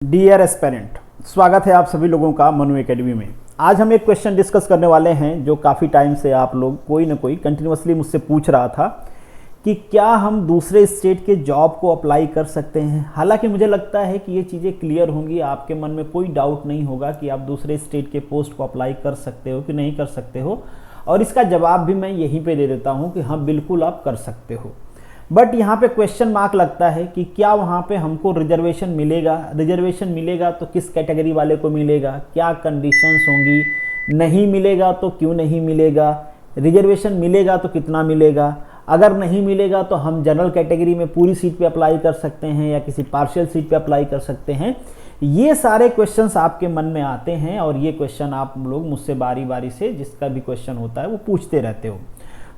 Dear aspirant, स्वागत है आप सभी लोगों का मनु एकेडमी में। आज हम एक क्वेश्चन डिस्कस करने वाले हैं जो काफ़ी टाइम से आप लोग कोई ना कोई कंटिन्यूसली मुझसे पूछ रहा था कि क्या हम दूसरे स्टेट के जॉब को अप्लाई कर सकते हैं। हालांकि मुझे लगता है कि ये चीज़ें क्लियर होंगी, आपके मन में कोई डाउट नहीं होगा कि आप दूसरे स्टेट के पोस्ट को अप्लाई कर सकते हो कि नहीं कर सकते हो, और इसका जवाब भी मैं यहीं पे दे देता हूँ कि हाँ बिल्कुल आप कर सकते हो। बट यहाँ पे क्वेश्चन मार्क लगता है कि क्या वहाँ पे हमको रिजर्वेशन मिलेगा। रिजर्वेशन मिलेगा तो किस कैटेगरी वाले को मिलेगा, क्या कंडीशंस होंगी, नहीं मिलेगा तो क्यों नहीं मिलेगा, रिजर्वेशन मिलेगा तो कितना मिलेगा, अगर नहीं मिलेगा तो हम जनरल कैटेगरी में पूरी सीट पे अप्लाई कर सकते हैं या किसी पार्शियल सीट पे अप्लाई कर सकते हैं। ये सारे क्वेश्चंस आपके मन में आते हैं और ये क्वेश्चन आप लोग मुझसे बारी बारी से जिसका भी क्वेश्चन होता है वो पूछते रहते हो।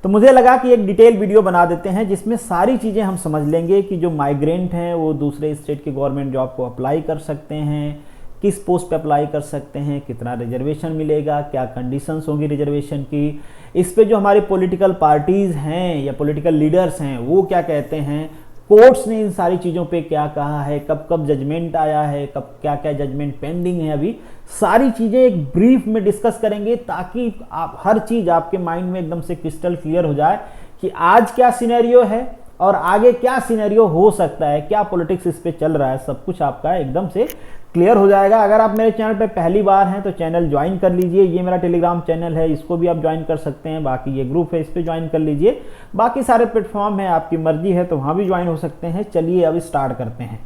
तो मुझे लगा कि एक डिटेल वीडियो बना देते हैं जिसमें सारी चीज़ें हम समझ लेंगे कि जो माइग्रेंट हैं वो दूसरे स्टेट के गवर्नमेंट जॉब को अप्लाई कर सकते हैं, किस पोस्ट पे अप्लाई कर सकते हैं, कितना रिजर्वेशन मिलेगा, क्या कंडीशंस होंगी रिजर्वेशन की, इस पे जो हमारी पॉलिटिकल पार्टीज़ हैं या पॉलिटिकल लीडर्स हैं वो क्या कहते हैं, कोर्ट्स ने इन सारी चीज़ों पे क्या कहा है, कब कब जजमेंट आया है, कब क्या क्या जजमेंट पेंडिंग है, अभी सारी चीज़ें एक ब्रीफ में डिस्कस करेंगे ताकि आप हर चीज़ आपके माइंड में एकदम से क्रिस्टल क्लियर हो जाए कि आज क्या सिनेरियो है और आगे क्या सिनेरियो हो सकता है, क्या पॉलिटिक्स इस पे चल रहा है, सब कुछ आपका एकदम से क्लियर हो जाएगा। अगर आप मेरे चैनल पे पहली बार हैं तो चैनल ज्वाइन कर लीजिए। ये मेरा टेलीग्राम चैनल है, इसको भी आप ज्वाइन कर सकते हैं। बाकी ये ग्रुप है, इस पे ज्वाइन कर लीजिए। बाकी सारे प्लेटफॉर्म है, आपकी मर्जी है तो वहाँ भी ज्वाइन हो सकते हैं। चलिए अब स्टार्ट करते हैं।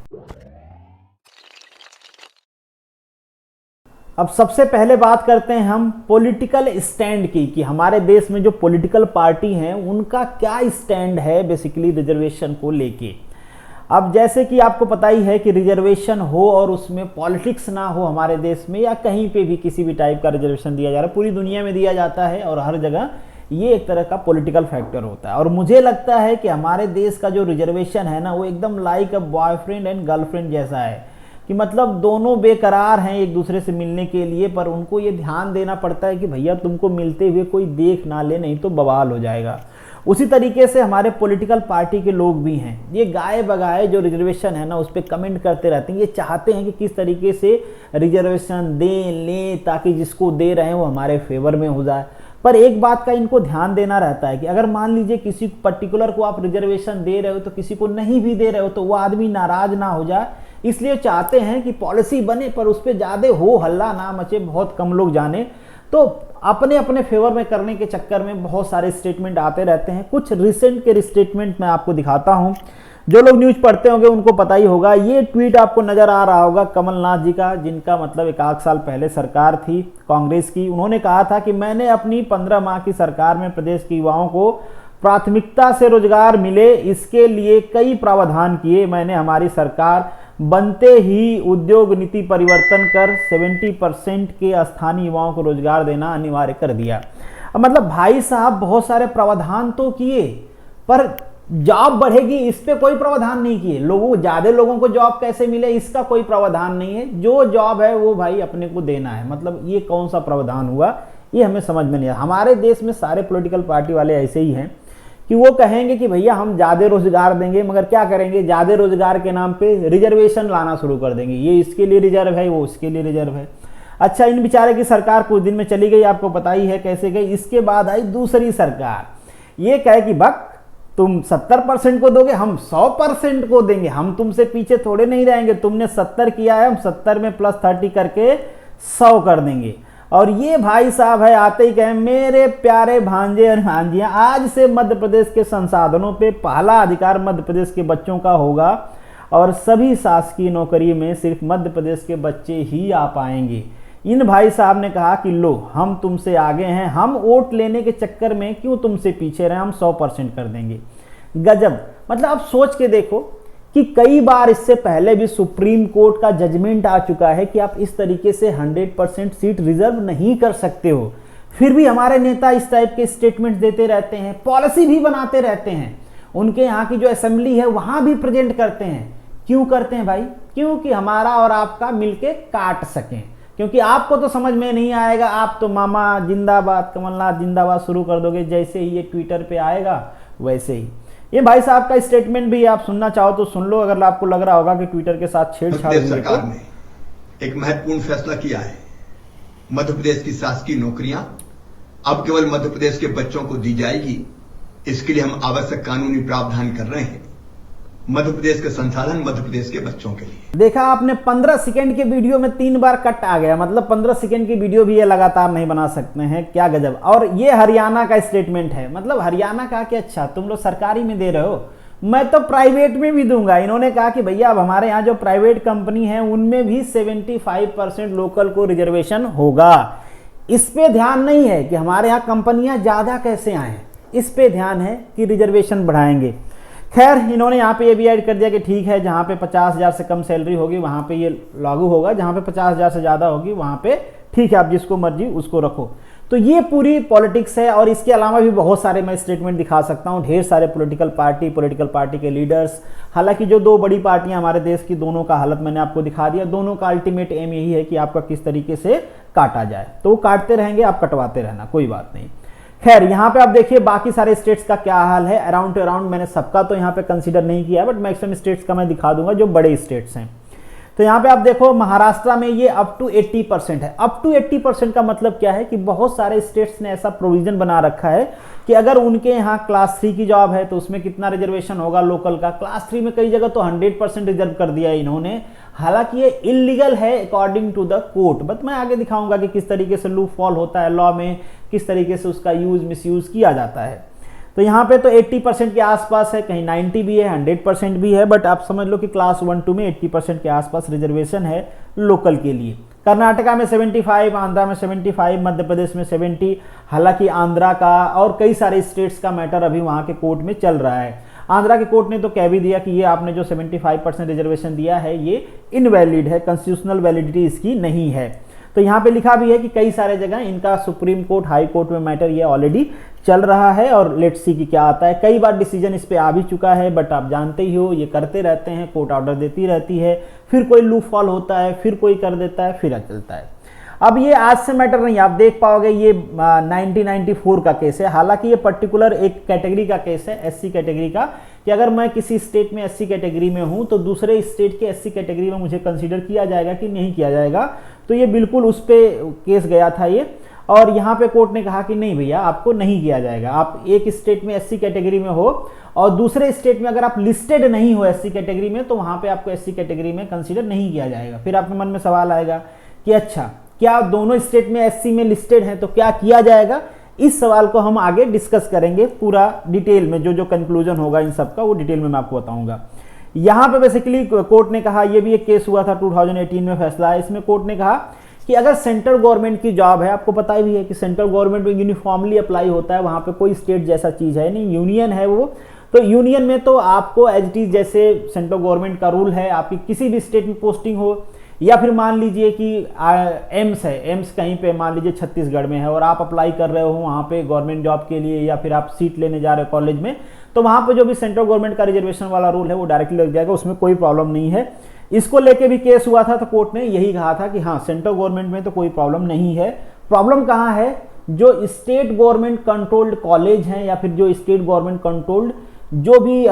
अब सबसे पहले बात करते हैं हम पॉलिटिकल स्टैंड की कि हमारे देश में जो पॉलिटिकल पार्टी हैं उनका क्या स्टैंड है बेसिकली रिजर्वेशन को लेके। अब जैसे कि आपको पता ही है कि रिजर्वेशन हो और उसमें पॉलिटिक्स ना हो हमारे देश में, या कहीं पे भी किसी भी टाइप का रिजर्वेशन दिया जा रहा है, पूरी दुनिया में दिया जाता है और हर जगह ये एक तरह का पॉलिटिकल फैक्टर होता है। और मुझे लगता है कि हमारे देश का जो रिजर्वेशन है ना वो एकदम like a boyfriend and girlfriend जैसा है कि मतलब दोनों बेकरार हैं एक दूसरे से मिलने के लिए, पर उनको ये ध्यान देना पड़ता है कि भैया तुमको मिलते हुए कोई देख ना ले, नहीं तो बवाल हो जाएगा। उसी तरीके से हमारे पॉलिटिकल पार्टी के लोग भी हैं, ये गाए बगाए जो रिजर्वेशन है ना उस पर कमेंट करते रहते हैं। ये चाहते हैं कि किस तरीके से रिजर्वेशन दें लें ताकि जिसको दे रहे हैं वो हमारे फेवर में हो जाए। पर एक बात का इनको ध्यान देना रहता है कि अगर मान लीजिए किसी पर्टिकुलर को आप रिजर्वेशन दे रहे हो तो किसी को नहीं भी दे रहे हो तो वो आदमी नाराज ना हो जाए, इसलिए चाहते हैं कि पॉलिसी बने पर उस पर ज़्यादा हो हल्ला ना मचे, बहुत कम लोग जाने। तो अपने अपने फेवर में करने के चक्कर में बहुत सारे स्टेटमेंट आते रहते हैं। कुछ रिसेंट के स्टेटमेंट मैं आपको दिखाता हूं, जो लोग न्यूज़ पढ़ते होंगे उनको पता ही होगा। ये ट्वीट आपको नजर आ रहा होगा कमलनाथ जी का, जिनका मतलब एक आध साल पहले सरकार थी कांग्रेस की। उन्होंने कहा था कि मैंने अपनी 15 माह की सरकार में प्रदेश के युवाओं को प्राथमिकता से रोजगार मिले, इसके लिए कई प्रावधान किए। मैंने हमारी सरकार बनते ही उद्योग नीति परिवर्तन कर 70% के स्थानीय युवाओं को रोजगार देना अनिवार्य कर दिया। मतलब भाई साहब बहुत सारे प्रावधान तो किए पर जॉब बढ़ेगी इस पे कोई प्रावधान नहीं किए। लोगों ज्यादा लोगों को जॉब कैसे मिले इसका कोई प्रावधान नहीं है। जो जॉब है वो भाई अपने को देना है। मतलब ये कौन सा प्रावधान हुआ, ये हमें समझ में नहीं आया। हमारे देश में सारे पॉलिटिकल पार्टी वाले ऐसे ही हैं कि वो कहेंगे कि भैया हम ज़्यादा रोजगार देंगे, मगर क्या करेंगे, ज़्यादा रोजगार के नाम पे रिजर्वेशन लाना शुरू कर देंगे। ये इसके लिए रिजर्व है, वो उसके लिए रिजर्व है। अच्छा, इन बेचारे की सरकार कुछ दिन में चली गई, आपको पता ही है कैसे गई। इसके बाद आई दूसरी सरकार, ये कहे कि भक तुम 70% को दोगे, हम 100% को देंगे, हम तुमसे पीछे थोड़े नहीं रहेंगे। तुमने 70 किया है, हम 70 में +30 करके 100 कर देंगे। और ये भाई साहब है आते ही कहें मेरे प्यारे भांजे और भांजियां, आज से मध्य प्रदेश के संसाधनों पे पहला अधिकार मध्य प्रदेश के बच्चों का होगा और सभी शासकीय नौकरी में सिर्फ मध्य प्रदेश के बच्चे ही आ पाएंगे। इन भाई साहब ने कहा कि लो हम तुमसे आगे हैं, हम वोट लेने के चक्कर में क्यों तुमसे पीछे रहे, हम 100% कर देंगे। गजब, मतलब आप सोच के देखो कि कई बार इससे पहले भी सुप्रीम कोर्ट का जजमेंट आ चुका है कि आप इस तरीके से 100% सीट रिजर्व नहीं कर सकते हो। फिर भी हमारे नेता इस टाइप के स्टेटमेंट देते रहते हैं, पॉलिसी भी बनाते रहते हैं, उनके यहाँ की जो असेंबली है वहां भी प्रेजेंट करते हैं। क्यों करते हैं भाई? क्योंकि हमारा और आपका मिलके काट सकें। क्योंकि आपको तो समझ में नहीं आएगा, आप तो मामा जिंदाबाद कमलनाथ जिंदाबाद शुरू कर दोगे जैसे ही ये ट्विटर पे आएगा वैसे ही। ये भाई साहब का स्टेटमेंट भी आप सुनना चाहो तो सुन लो, अगर आपको लग रहा होगा कि ट्विटर के साथ छेड़छाड़ हुई है तो। एक महत्वपूर्ण फैसला किया है। मध्य प्रदेश की शासकीय नौकरियां अब केवल मध्य प्रदेश के बच्चों को दी जाएगी। इसके लिए हम आवश्यक कानूनी प्रावधान कर रहे हैं। मध्य प्रदेश के संसाधन मध्य प्रदेश के बच्चों के लिए। देखा आपने 15 सेकंड के वीडियो में 3 बार कट आ गया, मतलब 15 सेकंड की वीडियो भी ये लगातार नहीं बना सकते हैं, क्या गजब। और ये हरियाणा का स्टेटमेंट है, मतलब हरियाणा का कि अच्छा तुम लोग सरकारी में दे रहे हो, मैं तो प्राइवेट में भी दूंगा। इन्होंने कहा कि भैया अब हमारे यहाँ जो प्राइवेट कंपनी है उनमें भी 75% लोकल को रिजर्वेशन होगा। इस पे ध्यान नहीं है कि हमारे यहाँ कंपनियां ज्यादा कैसे आए, इस पे ध्यान है कि रिजर्वेशन बढ़ाएंगे। खैर इन्होंने यहाँ पे ये भी ऐड कर दिया कि ठीक है जहाँ पे 50,000 से कम सैलरी होगी वहाँ पे ये लागू होगा, जहाँ पे 50,000 से ज़्यादा होगी वहाँ पे ठीक है आप जिसको मर्जी उसको रखो। तो ये पूरी पॉलिटिक्स है। और इसके अलावा भी बहुत सारे मैं स्टेटमेंट दिखा सकता हूँ, ढेर सारे पॉलिटिकल पार्टी के लीडर्स। हालांकि जो 2 बड़ी पार्टियां हमारे देश की, दोनों का हालत मैंने आपको दिखा दिया। दोनों का अल्टीमेट एम यही है कि आपका किस तरीके से काटा जाए, तो वो काटते रहेंगे, आप कटवाते रहना, कोई बात नहीं। खैर यहाँ पे आप देखिए बाकी सारे स्टेट्स का क्या हाल है। अराउंड टू अराउंड मैंने सबका तो यहाँ पे कंसीडर नहीं किया है, बट मैक्सिमम स्टेट्स का मैं दिखा दूंगा जो बड़े स्टेट्स हैं। तो यहाँ पे आप देखो महाराष्ट्र में ये अप टू 80% है। अप टू 80% का मतलब क्या है कि बहुत सारे स्टेट्स ने ऐसा प्रोविजन बना रखा है कि अगर उनके यहाँ क्लास 3 की जॉब है तो उसमें कितना रिजर्वेशन होगा लोकल का। क्लास 3 में कई जगह तो 100% रिजर्व कर दिया है इन्होंने। हालांकि ये इलीगल है according to the court, but मैं आगे दिखाऊंगा कि किस तरीके से लूप फॉल होता है लॉ में, किस तरीके से उसका यूज मिसयूज किया जाता है। तो यहाँ पे तो 80% के आसपास है, कहीं 90 भी है, 100% भी है, बट आप समझ लो कि क्लास 1-2 में 80% के आसपास रिजर्वेशन है लोकल के लिए। कर्नाटका में 75, आंध्रा में 75, मध्य प्रदेश में 70। हालांकि आंध्रा का और कई सारे स्टेट्स का मैटर अभी वहाँ के कोर्ट में चल रहा है। आंध्रा के कोर्ट ने तो कह भी दिया कि ये आपने जो 75% रिजर्वेशन दिया है ये इनवैलिड है, कॉन्स्टिट्यूशनल वैलिडिटी इसकी नहीं है। तो यहाँ पे लिखा भी है कि कई सारे जगह इनका सुप्रीम कोर्ट, हाई कोर्ट में मैटर ये ऑलरेडी चल रहा है और लेट्स सी कि क्या आता है। कई बार डिसीजन इस पे आ भी चुका है, बट आप जानते ही हो ये करते रहते हैं, कोर्ट ऑर्डर देती रहती है, फिर कोई लूप फॉल होता है, फिर कोई कर देता है, फिर चलता है। अब ये आज से मैटर नहीं, आप देख पाओगे ये 1994 का केस है। हालांकि ये पर्टिकुलर एक कैटेगरी का केस है, एससी कैटेगरी का, कि अगर मैं किसी स्टेट में एससी कैटेगरी में हूं तो दूसरे स्टेट के एससी कैटेगरी में मुझे कंसीडर किया जाएगा कि नहीं किया जाएगा। तो ये बिल्कुल उस पे केस गया था ये, और यहाँ पे कोर्ट ने कहा कि नहीं भैया आपको नहीं किया जाएगा। आप एक स्टेट में एससी कैटेगरी में हो और दूसरे स्टेट में अगर आप लिस्टेड नहीं हो एससी कैटेगरी में तो वहां पे आपको एससी कैटेगरी में कंसीडर नहीं किया जाएगा। फिर आपके मन में सवाल आएगा कि अच्छा क्या दोनों स्टेट में एससी में लिस्टेड हैं तो क्या किया जाएगा। इस सवाल को हम आगे डिस्कस करेंगे पूरा डिटेल में, जो कंक्लूजन होगा इन सब का वो डिटेल में मैं आपको बताऊंगा। यहाँ पे बेसिकली कोर्ट ने कहा, ये भी एक केस हुआ था 2018 में फैसला है, इसमें कोर्ट ने कहा कि अगर सेंट्रल गवर्नमेंट की जॉब है, आपको पता भी है कि सेंट्रल गवर्नमेंट में यूनिफॉर्मली अप्लाई होता है, वहां पे कोई स्टेट जैसा चीज है नहीं, यूनियन है वो। तो यूनियन में तो आपको एज इट इज जैसे सेंट्रल गवर्नमेंट का रूल है, आपकी किसी भी स्टेट में पोस्टिंग हो, या फिर मान लीजिए कि एम्स है, एम्स कहीं पे मान लीजिए छत्तीसगढ़ में है और आप अप्लाई कर रहे हो वहाँ पे गवर्नमेंट जॉब के लिए, या फिर आप सीट लेने जा रहे हो कॉलेज में, तो वहाँ पे जो भी सेंट्रल गवर्नमेंट का रिजर्वेशन वाला रूल है वो डायरेक्टली लग जाएगा, उसमें कोई प्रॉब्लम नहीं है। इसको लेके भी केस हुआ था तो कोर्ट ने यही कहा था कि हाँ सेंट्रल गवर्नमेंट में तो कोई प्रॉब्लम नहीं है। प्रॉब्लम कहाँ है, जो स्टेट गवर्नमेंट कंट्रोल्ड कॉलेज हैं या फिर जो स्टेट गवर्नमेंट कंट्रोल्ड जो भी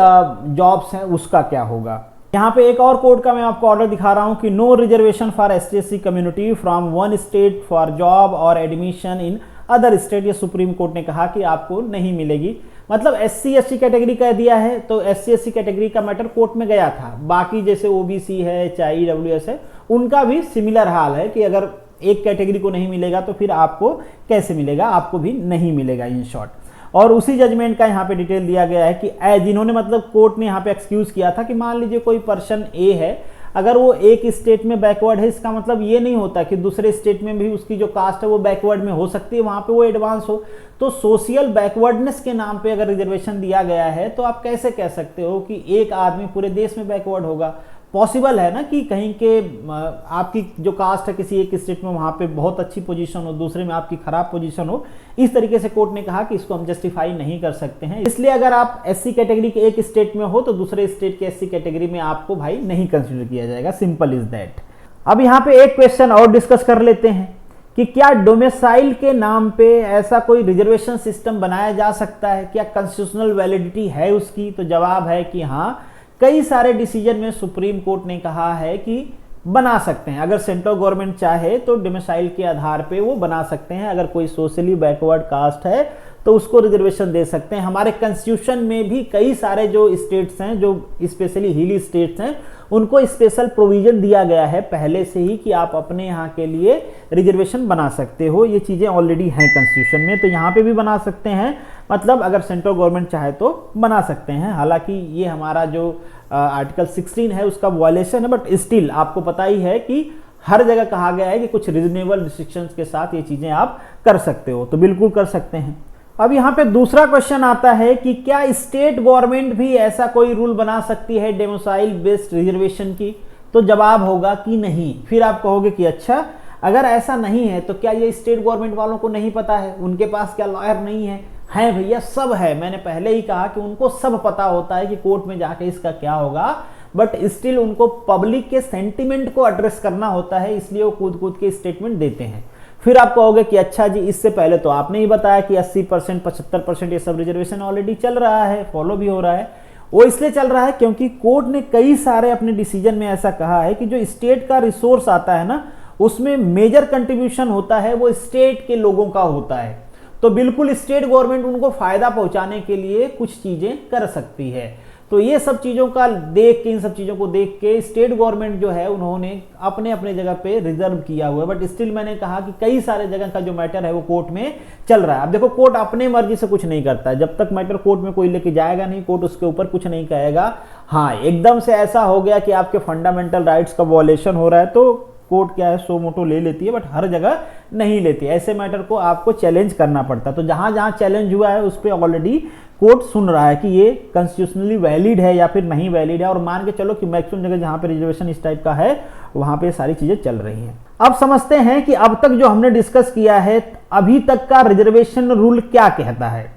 जॉब्स हैं उसका क्या होगा। यहाँ पे एक और कोर्ट का मैं आपको ऑर्डर दिखा रहा हूँ कि no reservation for ST SC community from one state for job और एडमिशन इन अदर स्टेट। ये सुप्रीम कोर्ट ने कहा कि आपको नहीं मिलेगी। मतलब SC/ST कैटेगरी कह दिया है तो SC/ST कैटेगरी का मैटर कोर्ट में गया था। बाकी जैसे OBC है चाहे EWS है उनका भी सिमिलर हाल है कि अगर एक कैटेगरी को नहीं मिलेगा तो फिर आपको कैसे मिलेगा, आपको भी नहीं मिलेगा इन शॉर्ट। और उसी जजमेंट का यहाँ पे डिटेल दिया गया है कि एज इन्होंने मतलब कोर्ट ने यहाँ पे एक्सक्यूज किया था कि मान लीजिए कोई पर्सन ए है, अगर वो एक स्टेट में बैकवर्ड है इसका मतलब ये नहीं होता कि दूसरे स्टेट में भी उसकी जो कास्ट है वो बैकवर्ड में हो सकती है, वहां पे वो एडवांस हो। तो सोशल बैकवर्डनेस के नाम पे अगर रिजर्वेशन दिया गया है तो आप कैसे कह सकते हो कि एक आदमी पूरे देश में बैकवर्ड होगा। पॉसिबल है ना कि कहीं के आपकी जो कास्ट है किसी एक स्टेट में वहां पे बहुत अच्छी पोजीशन हो, दूसरे में आपकी खराब पोजीशन हो। इस तरीके से कोर्ट ने कहा कि इसको हम जस्टिफाई नहीं कर सकते हैं। इसलिए अगर आप SC कैटेगरी के एक स्टेट में हो तो दूसरे स्टेट के SC कैटेगरी में आपको भाई नहीं कंसिडर किया जाएगा। Simple is that. अब यहाँ पे एक क्वेश्चन और डिस्कस कर लेते हैं कि क्या डोमिसाइल के नाम पे ऐसा कोई रिजर्वेशन सिस्टम बनाया जा सकता है, क्या कॉन्स्टिट्यूशनल वैलिडिटी है उसकी। तो जवाब है कि हाँ, कई सारे डिसीजन में सुप्रीम कोर्ट ने कहा है कि बना सकते हैं। अगर सेंट्रल गवर्नमेंट चाहे तो डोमिसाइल के आधार पे वो बना सकते हैं। अगर कोई सोशली बैकवर्ड कास्ट है तो उसको रिजर्वेशन दे सकते हैं। हमारे कॉन्स्टिट्यूशन में भी कई सारे जो स्टेट्स हैं, जो स्पेशली हिली स्टेट्स हैं, उनको स्पेशल प्रोविजन दिया गया है पहले से ही कि आप अपने यहाँ के लिए रिजर्वेशन बना सकते हो। ये चीज़ें ऑलरेडी हैं कॉन्स्टिट्यूशन में, तो यहाँ पे भी बना सकते हैं। मतलब अगर सेंट्रल गवर्नमेंट चाहे तो बना सकते हैं। हालांकि ये हमारा जो आर्टिकल 16 है उसका वायलेशन है, बट स्टिल आपको पता ही है कि हर जगह कहा गया है कि कुछ रीजनेबल रिस्ट्रिक्शंस के साथ ये चीज़ें आप कर सकते हो, तो बिल्कुल कर सकते हैं। अब यहाँ पे दूसरा क्वेश्चन आता है कि क्या स्टेट गवर्नमेंट भी ऐसा कोई रूल बना सकती है डोमिसाइल बेस्ड रिजर्वेशन की? तो जवाब होगा कि नहीं। फिर आप कहोगे कि अच्छा, अगर ऐसा नहीं है तो क्या ये स्टेट गवर्नमेंट वालों को नहीं पता है? उनके पास क्या लॉयर नहीं है? हैं भैया, सब है। मैंने पहले ही कहा कि उनको सब पता होता है कि कोर्ट में जाके इसका क्या होगा, बट स्टिल उनको पब्लिक के सेंटिमेंट को एड्रेस करना होता है, इसलिए वो कूद कूद के स्टेटमेंट देते हैं। फिर आप कहोगे कि अच्छा जी, इससे पहले तो आपने ही बताया कि 80%, 75% ये सब रिजर्वेशन ऑलरेडी चल रहा है, फॉलो भी हो रहा है। वो इसलिए चल रहा है क्योंकि कोर्ट ने कई सारे अपने डिसीजन में ऐसा कहा है कि जो स्टेट का रिसोर्स आता है ना, उसमें मेजर कंट्रीब्यूशन होता है वो स्टेट के लोगों का होता है। तो बिल्कुल स्टेट गवर्नमेंट उनको फायदा पहुंचाने के लिए कुछ चीजें कर सकती है। तो ये सब चीजों का देख के, इन सब चीजों को देख के स्टेट गवर्नमेंट जो है उन्होंने अपने अपने जगह पे रिजर्व किया हुआ है। बट स्टिल मैंने कहा कि कई सारे जगह का जो मैटर है वो कोर्ट में चल रहा है। अब देखो, कोर्ट अपने मर्जी से कुछ नहीं करता है। जब तक मैटर कोर्ट में कोई लेके जाएगा नहीं, कोर्ट उसके ऊपर कुछ नहीं कहेगा। हाँ, एकदम से ऐसा हो गया कि आपके फंडामेंटल राइट्स का वॉयलेशन हो रहा है तो कोर्ट क्या है, सो मोटो ले लेती है, बट हर जगह नहीं लेती। ऐसे मैटर को आपको चैलेंज करना पड़ता है। तो जहां जहां चैलेंज हुआ है उस पर ऑलरेडी कोर्ट सुन रहा है कि ये कॉन्स्टिट्यूशनली वैलिड है या फिर नहीं वैलिड है, और मान के चलो कि मैक्सिमम जगह जहां पे रिजर्वेशन इस टाइप का है वहां पे सारी चीजें चल रही हैं। अब समझते हैं कि अब तक जो हमने डिस्कस किया है, अभी तक का रिजर्वेशन रूल क्या कहता है।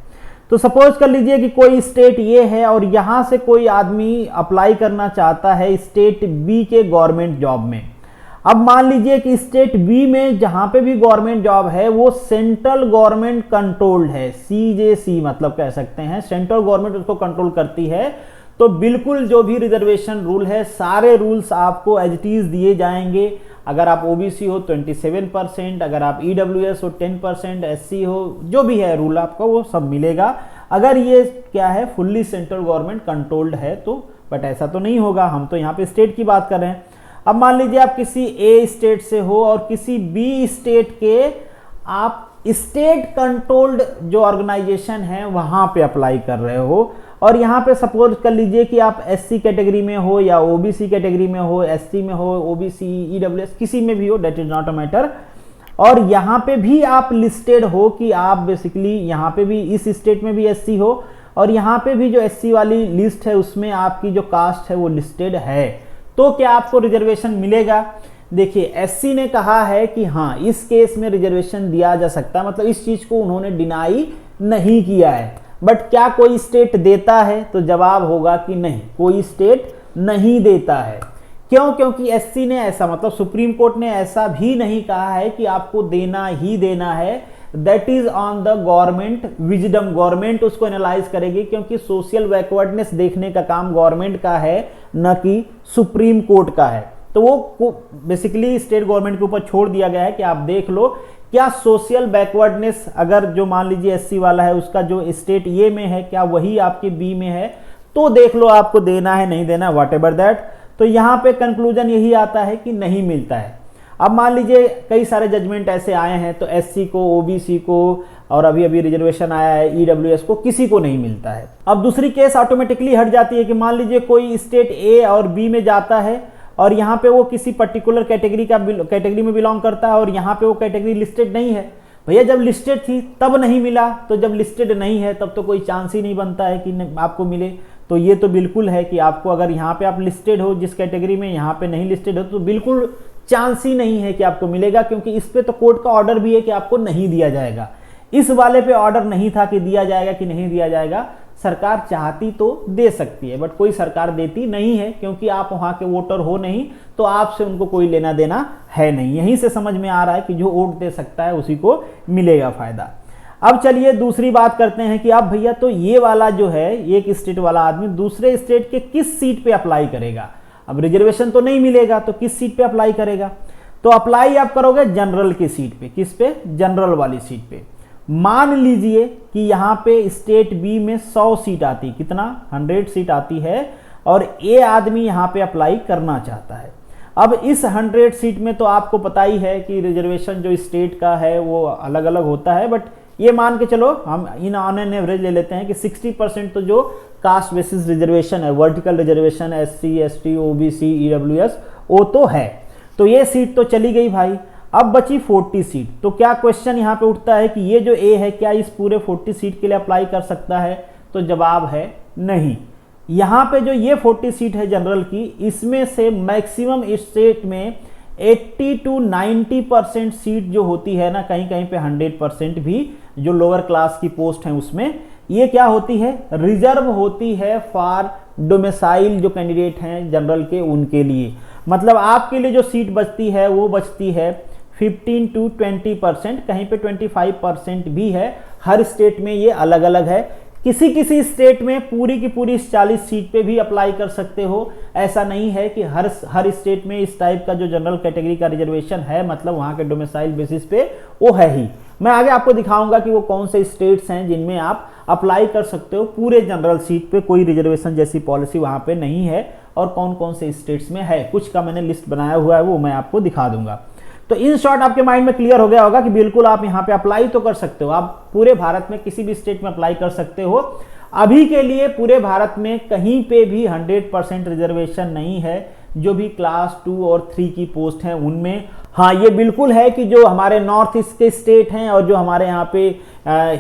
तो सपोज कर लीजिए कि कोई स्टेट ये है और यहां से कोई आदमी अप्लाई करना चाहता है स्टेट बी के गवर्नमेंट जॉब में। अब मान लीजिए कि स्टेट बी में जहां पे भी गवर्नमेंट जॉब है वो सेंट्रल गवर्नमेंट कंट्रोल्ड है, सीजेसी मतलब कह सकते हैं, सेंट्रल गवर्नमेंट उसको कंट्रोल करती है। तो बिल्कुल जो भी रिजर्वेशन रूल है, सारे रूल्स आपको एज इट इज दिए जाएंगे। अगर आप ओबीसी हो 27%, अगर आप ईडब्ल्यूएस हो 10%, एससी हो, जो भी है रूल आपका वो सब मिलेगा। अगर ये क्या है, फुल्ली सेंट्रल गवर्नमेंट कंट्रोल्ड है तो, बट ऐसा तो नहीं होगा, हम तो यहाँ पे स्टेट की बात कर रहे हैं। अब मान लीजिए आप किसी ए स्टेट से हो और किसी बी स्टेट के आप स्टेट कंट्रोल्ड जो ऑर्गेनाइजेशन है वहां पे अप्लाई कर रहे हो, और यहां पे सपोज कर लीजिए कि आप एससी कैटेगरी में हो या ओबीसी कैटेगरी में हो, एससी में हो, ओबीसी, ईडब्ल्यूएस, किसी में भी हो, that is not a matter. और यहां पे भी आप लिस्टेड हो कि आप बेसिकली यहां पे भी इस स्टेट में भी एससी हो, और यहां पे भी जो एससी वाली लिस्ट है उसमें आपकी जो कास्ट है वो लिस्टेड है, तो क्या आपको रिजर्वेशन मिलेगा? देखिए, एससी ने कहा है कि हाँ, इस केस में रिजर्वेशन दिया जा सकता है, मतलब इस चीज को उन्होंने डिनाई नहीं किया है। बट क्या कोई स्टेट देता है? तो जवाब होगा कि नहीं, कोई स्टेट नहीं देता है। क्यों? क्योंकि एससी ने ऐसा, मतलब सुप्रीम कोर्ट ने ऐसा भी नहीं कहा है कि आपको देना ही देना है। That is on the government wisdom, government उसको एनालाइज करेगी, क्योंकि सोशल बैकवर्डनेस देखने का काम गवर्नमेंट का है, न कि सुप्रीम कोर्ट का है। तो वो बेसिकली स्टेट गवर्नमेंट के ऊपर छोड़ दिया गया है कि आप देख लो क्या सोशल बैकवर्डनेस, अगर जो मान लीजिए एससी वाला है उसका जो स्टेट ए में है, क्या वही आपके बी में है, तो देख लो आपको देना है नहीं देना, व्हाट एवर दैट। तो यहाँ पे कंक्लूजन यही आता है कि नहीं मिलता है। अब मान लीजिए कई सारे जजमेंट ऐसे आए हैं, तो एससी को, ओबीसी को, और अभी अभी रिजर्वेशन आया है ईडब्ल्यूएस को, किसी को नहीं मिलता है। अब दूसरी केस ऑटोमेटिकली हट जाती है कि मान लीजिए कोई स्टेट ए और बी में जाता है और यहाँ पे वो किसी पर्टिकुलर कैटेगरी में बिलोंग करता है और यहाँ पे वो कैटेगरी लिस्टेड नहीं है। भैया जब लिस्टेड थी तब नहीं मिला, तो जब लिस्टेड नहीं है तब तो कोई चांस ही नहीं बनता है कि आपको मिले। तो ये तो बिल्कुल है कि आपको, अगर यहाँ पे आप लिस्टेड हो जिस कैटेगरी में, यहाँ पे नहीं लिस्टेड हो, तो बिल्कुल चांस ही नहीं है कि आपको मिलेगा, क्योंकि इस पे तो कोर्ट का ऑर्डर भी है कि आपको नहीं दिया जाएगा। इस वाले पे ऑर्डर नहीं था कि दिया जाएगा कि नहीं दिया जाएगा। सरकार चाहती तो दे सकती है, बट कोई सरकार देती नहीं है, क्योंकि आप वहां के वोटर हो नहीं, तो आपसे उनको कोई लेना देना है नहीं। यहीं से समझ में आ रहा है कि जो वोट दे सकता है उसी को मिलेगा फायदा। अब चलिए दूसरी बात करते हैं कि अब भैया तो ये वाला जो है, एक स्टेट वाला आदमी दूसरे स्टेट के किस सीट पे अप्लाई करेगा। अब रिजर्वेशन तो नहीं मिलेगा तो किस सीट पे अप्लाई करेगा? तो अप्लाई आप करोगे जनरल की सीट पे। किस पे? जनरल वाली सीट पे। मान लीजिए कि यहाँ पे स्टेट बी में 100 सीट आती, कितना? 100 सीट आती है, और ए आदमी यहाँ पे अप्लाई करना चाहता है। अब इस 100 सीट में तो आपको पता ही है कि रिजर्वेशन जो स्टेट का है वो अलग अलग होता है, बट ये मान के चलो हम इन ऑन एन एवरेज ले लेते हैं कि 60% तो जो कास्ट बेसिस रिजर्वेशन है, vertical reservation, SC, ST, OBC, EWS, वो तो है। तो ये सीट तो चली गई भाई। अब बची 40 सीट। तो क्या क्वेश्चन यहाँ पे उठता है कि ये जो ए है क्या इस पूरे 40 सीट के लिए अप्लाई कर सकता है? तो जवाब है नहीं। यहाँ पे जो ये 40 सीट है जनरल की, इसमें से मैक्सिमम स्टेट में 80 to 90% सीट जो होती है ना, कहीं कहीं पे 100% भी जो लोअर क्लास की पोस्ट है उसमें ये क्या होती है? रिजर्व होती है फॉर डोमिसाइल जो कैंडिडेट हैं जनरल के, उनके लिए। मतलब आपके लिए जो सीट बचती है वो बचती है 15 to 20%, कहीं पे 25% भी है। हर स्टेट में ये अलग अलग है। किसी किसी स्टेट में पूरी की पूरी 40 सीट पे भी अप्लाई कर सकते हो। ऐसा नहीं है कि हर स्टेट में इस टाइप का जो जनरल कैटेगरी का रिजर्वेशन है, मतलब वहाँ के डोमिसाइल बेसिस पे वो है ही। मैं आगे आपको दिखाऊंगा कि वो कौन से स्टेट्स हैं जिनमें आप अप्लाई कर सकते हो पूरे जनरल सीट पे, कोई रिजर्वेशन जैसी पॉलिसी वहाँ पे नहीं है, और कौन कौन से स्टेट्स में है। कुछ का मैंने लिस्ट बनाया हुआ है, वो मैं आपको दिखा दूंगा। तो इन शॉर्ट आपके माइंड में क्लियर हो गया होगा कि बिल्कुल आप यहाँ पे अप्लाई तो कर सकते हो। आप पूरे भारत में किसी भी स्टेट में अप्लाई कर सकते हो। अभी के लिए पूरे भारत में कहीं पे भी 100% रिजर्वेशन नहीं है जो भी क्लास 2 और 3 की पोस्ट हैं उनमें। हाँ, ये बिल्कुल है कि जो हमारे नॉर्थ ईस्ट के स्टेट हैं और जो हमारे यहाँ पे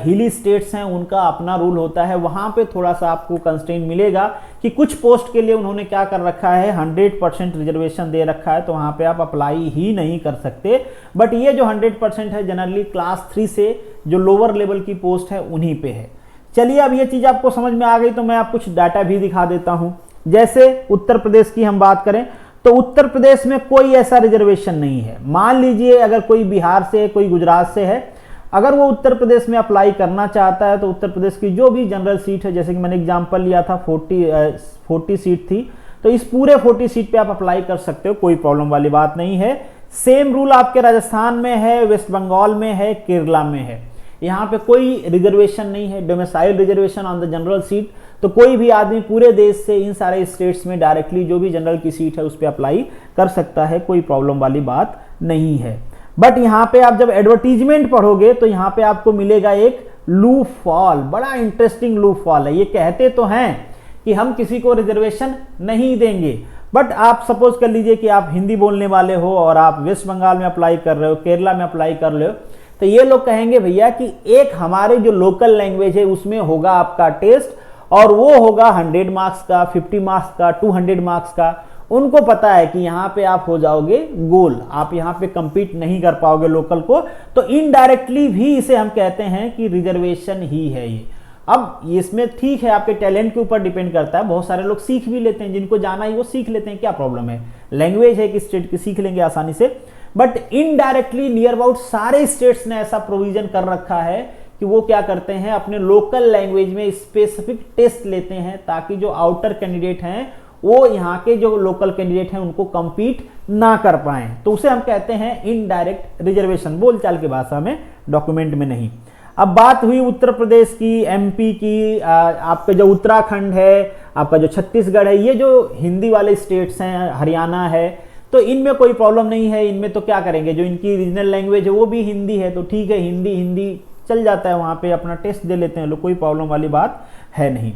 हिली स्टेट्स हैं उनका अपना रूल होता है। वहाँ पे थोड़ा सा आपको कंस्ट्रेंट मिलेगा कि कुछ पोस्ट के लिए उन्होंने क्या कर रखा है, 100% रिजर्वेशन दे रखा है, तो वहाँ पे आप अप्लाई ही नहीं कर सकते। बट ये जो 100% है जनरली क्लास 3 से जो लोअर लेवल की पोस्ट है उन्हीं पे है। चलिए, अब ये चीज़ आपको समझ में आ गई तो मैं आपको कुछ डाटा भी दिखा देता हूँ। जैसे उत्तर प्रदेश की हम बात करें तो उत्तर प्रदेश में कोई ऐसा रिजर्वेशन नहीं है। मान लीजिए अगर कोई बिहार से, कोई गुजरात से है, अगर वो उत्तर प्रदेश में अप्लाई करना चाहता है तो उत्तर प्रदेश की जो भी जनरल सीट है, जैसे कि मैंने एग्जांपल लिया था 40 सीट थी, तो इस पूरे 40 सीट पे आप अप्लाई कर सकते हो, कोई प्रॉब्लम वाली बात नहीं है। सेम रूल आपके राजस्थान में है, वेस्ट बंगाल में है, केरला में है। यहाँ पे कोई रिजर्वेशन नहीं है, domicile reservation on the general seat. तो कोई भी आदमी पूरे देश से इन सारे स्टेट्स में डायरेक्टली जो भी जनरल की सीट है उस पर अप्लाई कर सकता है, कोई प्रॉब्लम वाली बात नहीं है। बट यहाँ पे आप जब एडवर्टीजमेंट पढ़ोगे तो यहाँ पे आपको मिलेगा एक लूप फॉल। बड़ा इंटरेस्टिंग लूप फॉल है। ये कहते तो हैं कि हम किसी को रिजर्वेशन नहीं देंगे, बट आप सपोज कर लीजिए कि आप हिंदी बोलने वाले हो और आप वेस्ट बंगाल में अप्लाई कर रहे हो, केरला में अप्लाई कर रहे हो, तो ये लोग कहेंगे भैया कि एक हमारे जो लोकल लैंग्वेज है उसमें होगा आपका टेस्ट, और वो होगा 100 मार्क्स का, 50 मार्क्स का, 200 मार्क्स का। उनको पता है कि यहाँ पे आप हो जाओगे गोल, आप यहाँ पे compete नहीं कर पाओगे लोकल को, तो इनडायरेक्टली भी इसे हम कहते हैं कि रिजर्वेशन ही है ये। अब इसमें ठीक है, आपके टैलेंट के ऊपर डिपेंड करता है। बहुत सारे लोग सीख भी लेते हैं, जिनको जाना ही वो सीख लेते हैं, क्या प्रॉब्लम है, लैंग्वेज है कि स्टेट की सीख लेंगे आसानी से। बट इनडायरेक्टली नियर अबाउट सारे स्टेट्स ने ऐसा प्रोविजन कर रखा है कि वो क्या करते हैं, अपने लोकल लैंग्वेज में स्पेसिफिक टेस्ट लेते हैं, ताकि जो आउटर कैंडिडेट हैं वो यहाँ के जो लोकल कैंडिडेट हैं उनको compete ना कर पाएं। तो उसे हम कहते हैं इनडायरेक्ट रिजर्वेशन, बोलचाल की भाषा में, डॉक्यूमेंट में नहीं। अब बात हुई उत्तर प्रदेश की, MP की, आपका जो उत्तराखंड है, आपका जो छत्तीसगढ़ है, ये जो हिंदी वाले स्टेट्स हैं, हरियाणा है, तो इनमें कोई प्रॉब्लम नहीं है। इनमें तो क्या करेंगे, जो इनकी रीजनल लैंग्वेज है वो भी हिंदी है, तो ठीक है, हिंदी चल जाता है, वहाँ पे अपना टेस्ट दे लेते हैं लोग, कोई प्रॉब्लम वाली बात है नहीं।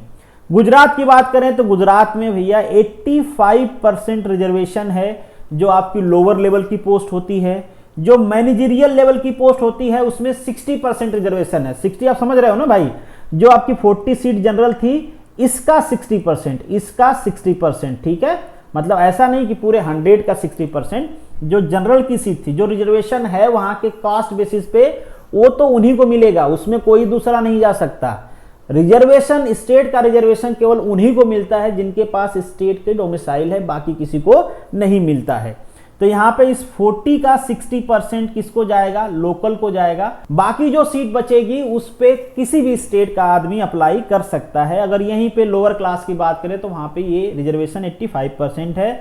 गुजरात की बात करें तो गुजरात में भैया 85% रिजर्वेशन है जो आपकी लोअर लेवल की पोस्ट होती है। जो मैनेजरियल लेवल की पोस्ट होती है उसमें 60% रिजर्वेशन है। 60 आप समझ रहे हो ना भाई, जो आपकी 40 सीट जनरल थी इसका 60%, इसका 60%, ठीक है। मतलब ऐसा नहीं कि पूरे 100 का 60%, जो जनरल की सीट थी, जो रिजर्वेशन है वहां के कास्ट बेसिस पे, वो तो उन्हीं को मिलेगा, उसमें कोई दूसरा नहीं जा सकता। रिजर्वेशन, स्टेट का रिजर्वेशन केवल उन्हीं को मिलता है जिनके पास स्टेट के डोमिसाइल है, बाकी किसी को नहीं मिलता है। तो यहाँ पे इस 40 का 60% किसको जाएगा, लोकल को जाएगा। बाकी जो सीट बचेगी उस पे किसी भी स्टेट का आदमी अप्लाई कर सकता है। अगर यहीं पे लोअर क्लास की बात करें तो वहां पे ये रिजर्वेशन 85% है।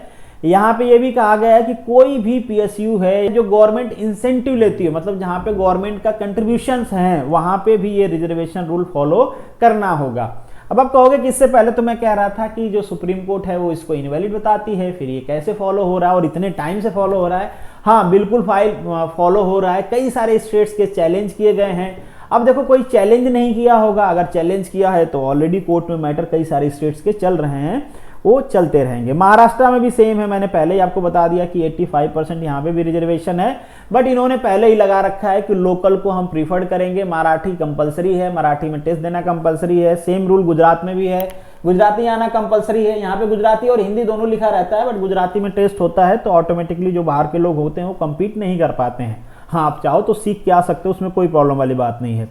यहाँ पे ये भी कहा गया है कि कोई भी पीएसयू है जो गवर्नमेंट इंसेंटिव लेती है, मतलब जहाँ पे गवर्नमेंट का कंट्रीब्यूशंस हैं, वहाँ पे भी ये रिजर्वेशन रूल फॉलो करना होगा। अब आप कहोगे कि इससे पहले तो मैं कह रहा था कि जो सुप्रीम कोर्ट है वो इसको इनवैलिड बताती है, फिर ये कैसे फॉलो हो रहा है और इतने टाइम से फॉलो हो रहा है। हाँ बिल्कुल फॉलो हो रहा है, कई सारे स्टेट्स के चैलेंज किए गए हैं। अब देखो कोई चैलेंज नहीं किया होगा, अगर चैलेंज किया है तो ऑलरेडी कोर्ट में मैटर कई सारे स्टेट्स के चल रहे हैं, वो चलते रहेंगे। महाराष्ट्र में भी सेम है, मैंने पहले ही आपको बता दिया कि 85% यहाँ पे भी रिजर्वेशन है, बट इन्होंने पहले ही लगा रखा है कि लोकल को हम प्रीफर्ड करेंगे, मराठी कंपलसरी है, मराठी में टेस्ट देना कंपलसरी है। सेम रूल गुजरात में भी है, गुजराती आना कंपलसरी है। यहाँ पे गुजराती और हिंदी दोनों लिखा रहता है, बट गुजराती में टेस्ट होता है तो ऑटोमेटिकली जो बाहर के लोग होते हैं वो कम्पीट नहीं कर पाते हैं। हाँ आप चाहो तो सीख के आ सकते हो, उसमें कोई प्रॉब्लम वाली बात नहीं है।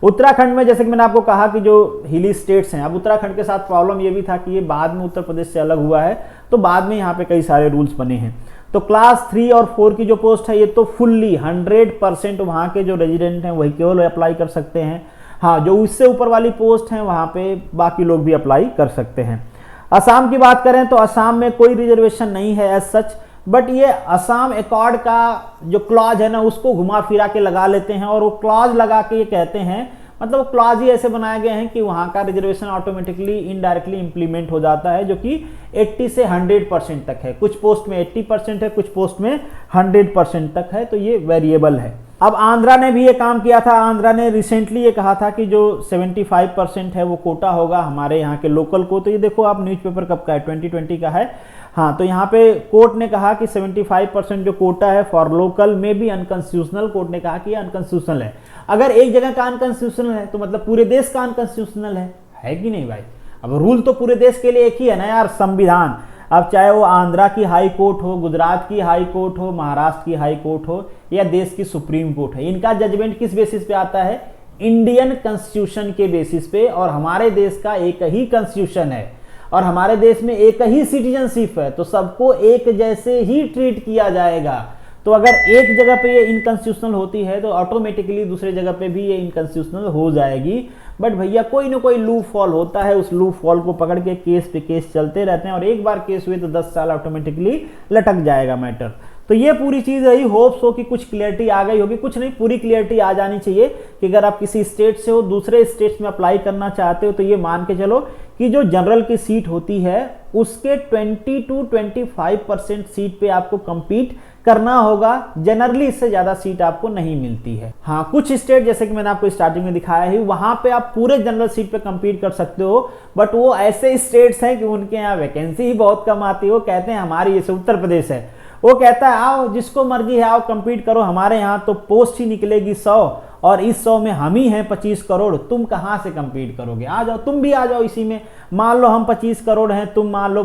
उत्तराखंड में जैसे कि मैंने आपको कहा कि जो हिली स्टेट्स हैं, अब उत्तराखंड के साथ प्रॉब्लम ये भी था कि ये बाद में उत्तर प्रदेश से अलग हुआ है, तो बाद में यहाँ पे कई सारे रूल्स बने हैं। तो क्लास 3 और 4 की जो पोस्ट है ये तो फुल्ली 100% वहाँ के जो रेजिडेंट हैं वही केवल अप्लाई कर सकते हैं। हाँ जो उससे ऊपर वाली पोस्ट हैं वहाँ पे बाकी लोग भी अप्लाई कर सकते हैं। असम की बात करें तो असम में कोई रिजर्वेशन नहीं है एज सच, बट ये असम अकॉर्ड का जो क्लॉज है ना उसको घुमा फिरा के लगा लेते हैं, और वो क्लॉज लगा के ये कहते हैं, मतलब वो क्लॉज ही ऐसे बनाए गए हैं कि वहाँ का रिजर्वेशन ऑटोमेटिकली इनडायरेक्टली इंप्लीमेंट हो जाता है, जो कि 80 से 100% तक है। कुछ पोस्ट में 80% है, कुछ पोस्ट में 100% तक है, तो ये वेरिएबल है। अब आंध्रा ने भी ये काम किया था। आंध्रा ने रिसेंटली ये कहा था कि जो 75% है वो कोटा होगा हमारे यहाँ के लोकल को। तो ये देखो आप न्यूज़पेपर कब का है, 2020 का है। हाँ तो यहाँ पे कोर्ट ने कहा कि 75% जो कोटा है फॉर लोकल में भी अनकॉन्स्टिट्यूशनल। कोर्ट ने कहा कि ये अनकॉन्स्टिट्यूशनल है। अगर एक जगह का अनकॉन्स्टिट्यूशनल है तो मतलब पूरे देश का अनकॉन्स्टिट्यूशनल है कि नहीं भाई? अब रूल तो पूरे देश के लिए एक ही है ना यार, संविधान। अब चाहे वो आंध्रा की हाई कोर्ट हो, गुजरात की हाई कोर्ट हो, महाराष्ट्र की हाई कोर्ट हो या देश की सुप्रीम कोर्ट है, इनका जजमेंट किस बेसिस पे आता है? इंडियन कॉन्स्टिट्यूशन के बेसिस पे। और हमारे देश का एक ही कॉन्स्टिट्यूशन है और हमारे देश में एक ही सिटीजनशिप है, तो सबको एक जैसे ही ट्रीट किया जाएगा। तो अगर एक जगह पे ये इनकॉन्स्टिट्यूशनल होती है तो ऑटोमेटिकली दूसरे जगह पे भी ये इनकॉन्स्टिट्यूशनल हो जाएगी। बट भैया कोई ना कोई लूप फॉल होता है, उस लूप फॉल को पकड़ के केस पे केस चलते रहते हैं, और एक बार केस हुए तो 10 साल ऑटोमेटिकली लटक जाएगा मैटर। तो ये पूरी चीज रही। होप्स हो कि कुछ क्लियरिटी आ गई होगी, कुछ नहीं पूरी क्लियरिटी आ जानी चाहिए कि अगर आप किसी स्टेट से हो दूसरे स्टेट्स में अप्लाई करना चाहते हो तो ये मान के चलो कि जो जनरल की सीट होती है उसके 20 to 25% सीट पे आपको compete करना होगा। जनरली इससे ज्यादा सीट आपको नहीं मिलती है। हाँ कुछ स्टेट जैसे कि मैंने आपको स्टार्टिंग में दिखाया है वहां पे आप पूरे जनरल सीट पे compete कर सकते हो, बट वो ऐसे स्टेट्स हैं कि उनके यहाँ वैकेंसी ही बहुत कम आती है। वो कहते हैं हमारी जैसे उत्तर प्रदेश है, वो कहता है आओ जिसको मर्जी है आओ compete करो, हमारे यहाँ तो पोस्ट ही निकलेगी 100 और इस 100 में हम ही हैं 25 करोड़, तुम कहाँ से compete करोगे? आ जाओ, तुम भी आ जाओ इसी में। मान लो हम 25 करोड़ हैं, तुम मान लो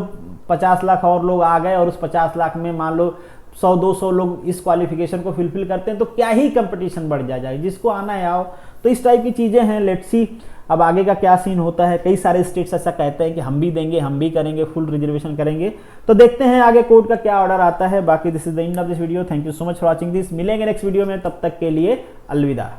50 लाख और लोग आ गए और उस 50 लाख में मान लो 100-200 लोग इस क्वालिफिकेशन को फिलफिल करते हैं, तो क्या ही कंपटीशन बढ़ जाएगा। जिसको आना है आओ। तो इस टाइप की चीजें हैं। लेट्स सी अब आगे का क्या सीन होता है। कई सारे स्टेट्स ऐसा कहते हैं कि हम भी देंगे, हम भी करेंगे, फुल रिजर्वेशन करेंगे। तो देखते हैं आगे कोर्ट का क्या ऑर्डर आता है। बाकी this is the end of this video. Thank you so much for watching this. मिलेंगे नेक्स्ट वीडियो में, तब तक के लिए अलविदा।